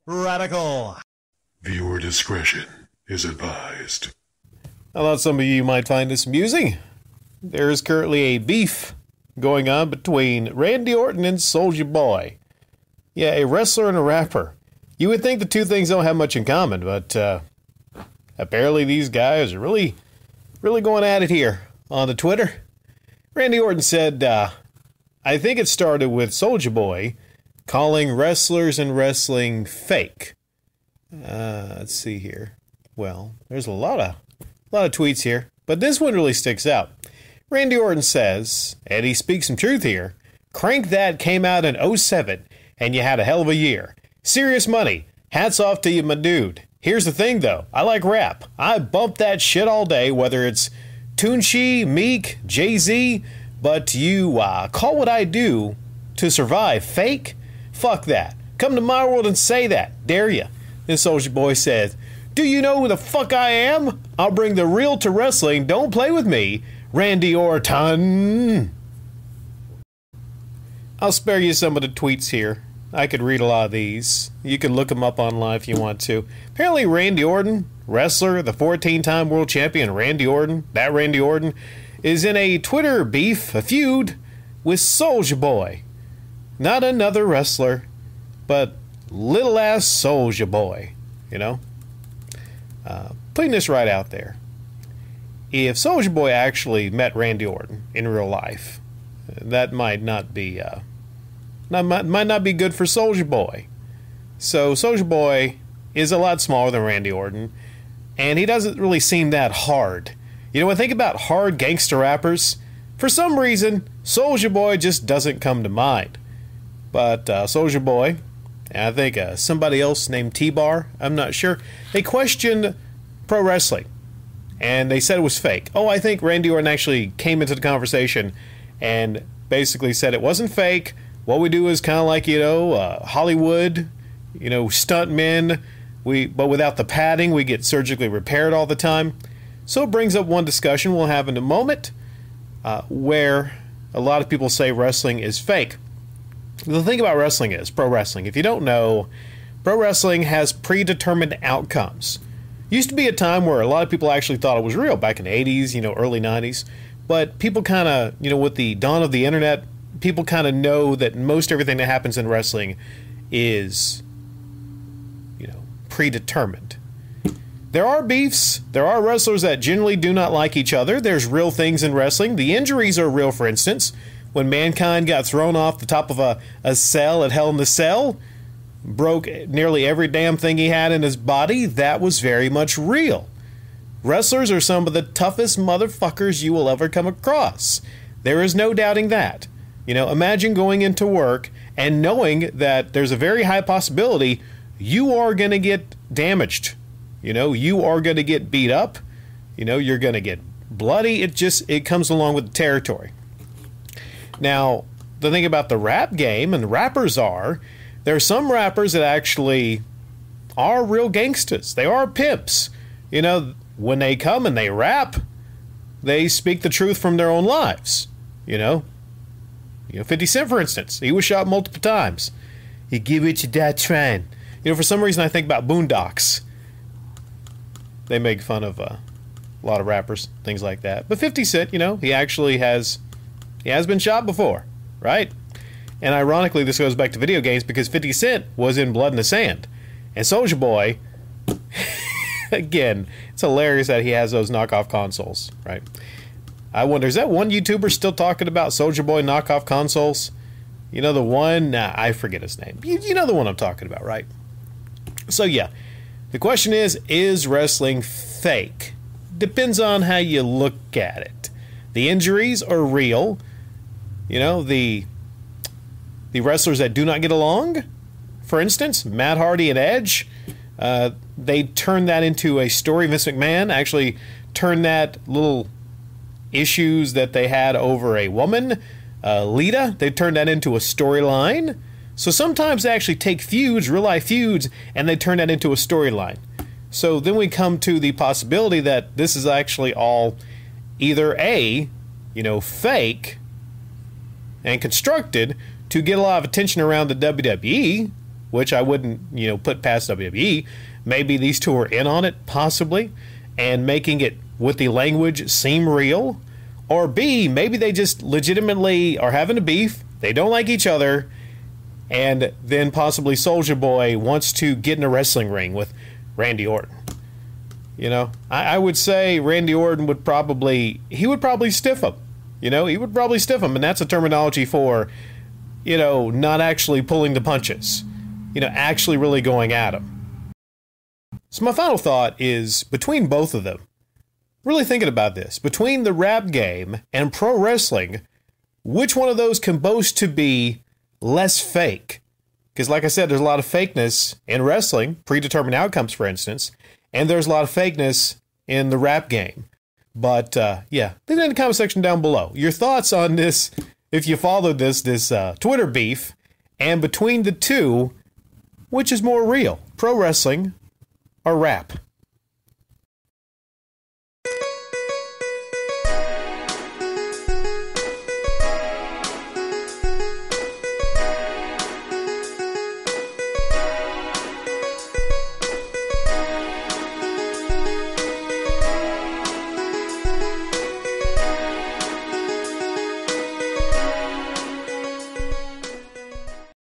Radical. Viewer discretion is advised. I thought some of you might find this amusing. There is currently a beef going on between Randy Orton and Soulja Boy. Yeah, a wrestler and a rapper. You would think the two things don't have much in common, but apparently these guys are really going at it here on the Twitter. Randy Orton said, I think it started with Soulja Boy calling wrestlers and wrestling fake. Let's see here. Well, there's a lot of tweets here, but this one really sticks out. Randy Orton says, and he speaks some truth here, Crank That came out in '07, and you had a hell of a year. Serious money. Hats off to you, my dude. Here's the thing, though. I like rap. I bump that shit all day, whether it's Tunchi, Meek, Jay-Z, but you call what I do to survive fake? Fuck that. Come to my world and say that. Dare ya? Then Soulja Boy says, do you know who the fuck I am? I'll bring the real to wrestling. Don't play with me, Randy Orton. I'll spare you some of the tweets here. I could read a lot of these. You can look them up online if you want to. Apparently Randy Orton, wrestler, the 14-time world champion Randy Orton, that Randy Orton, is in a Twitter beef, a feud, with Soulja Boy. Not another wrestler, but little ass Soulja Boy, you know? Putting this right out there. If Soulja Boy actually met Randy Orton in real life, that might not be might not be good for Soulja Boy. So Soulja Boy is a lot smaller than Randy Orton, and he doesn't really seem that hard. You know, when I think about hard gangster rappers, for some reason, Soulja Boy just doesn't come to mind. But Soulja Boy, and I think somebody else named T-Bar, I'm not sure, they questioned pro wrestling, and they said it was fake. Oh, I think Randy Orton actually came into the conversation and basically said it wasn't fake. What we do is kind of like, Hollywood, stuntmen, but without the padding, we get surgically repaired all the time. So it brings up one discussion we'll have in a moment, where a lot of people say wrestling is fake. The thing about wrestling is, pro wrestling, if you don't know, pro wrestling has predetermined outcomes. Used to be a time where a lot of people actually thought it was real, back in the 80s, early 90s. But people kind of, with the dawn of the internet, people kind of know that most everything that happens in wrestling is, predetermined. There are beefs. There are wrestlers that generally do not like each other. There's real things in wrestling. The injuries are real, for instance. When Mankind got thrown off the top of a cell at Hell in the Cell, broke nearly every damn thing he had in his body, that was very much real. Wrestlers are some of the toughest motherfuckers you will ever come across. There is no doubting that. Imagine going into work and knowing that there's a very high possibility you are going to get damaged. You are going to get beat up. You're going to get bloody. It comes along with the territory. Now, the thing about the rap game and rappers there are some rappers that actually are real gangsters. They are pimps. When they come and they rap, they speak the truth from their own lives. 50 Cent, for instance, he was shot multiple times. He give it to that train. For some reason I think about Boondocks. They make fun of a lot of rappers, things like that. But 50 Cent, he actually has been shot before, right? And ironically, this goes back to video games because 50 Cent was in Blood in the Sand. And Soulja Boy, again, it's hilarious that he has those knockoff consoles, right? I wonder, is that one YouTuber still talking about Soulja Boy knockoff consoles? The one? Nah, I forget his name. You know the one I'm talking about, right? So yeah, the question is wrestling fake? Depends on how you look at it. The injuries are real. The wrestlers that do not get along, for instance, Matt Hardy and Edge, they turned that into a story. Vince McMahon actually turned that little issues that they had over a woman, Lita, they turned that into a storyline. So sometimes they actually take feuds, real life feuds, and they turn that into a storyline. So then we come to the possibility that this is actually all either A, fake and constructed to get a lot of attention around the WWE, which I wouldn't, put past WWE. Maybe these two are in on it, possibly, and making it with the language seem real. Or B, maybe they just legitimately are having a beef, they don't like each other, and then possibly Soulja Boy wants to get in a wrestling ring with Randy Orton. I would say Randy Orton would probably stiff him. He would probably stiff him, and that's a terminology for, not actually pulling the punches. Actually really going at him. So my final thought is, between both of them, really thinking about this, between the rap game and pro wrestling, which one of those can boast to be less fake? Because like I said, there's a lot of fakeness in wrestling, predetermined outcomes, for instance, and there's a lot of fakeness in the rap game. But, leave it in the comment section down below. Your thoughts on this, if you followed this Twitter beef, and between the two, which is more real, pro wrestling or rap?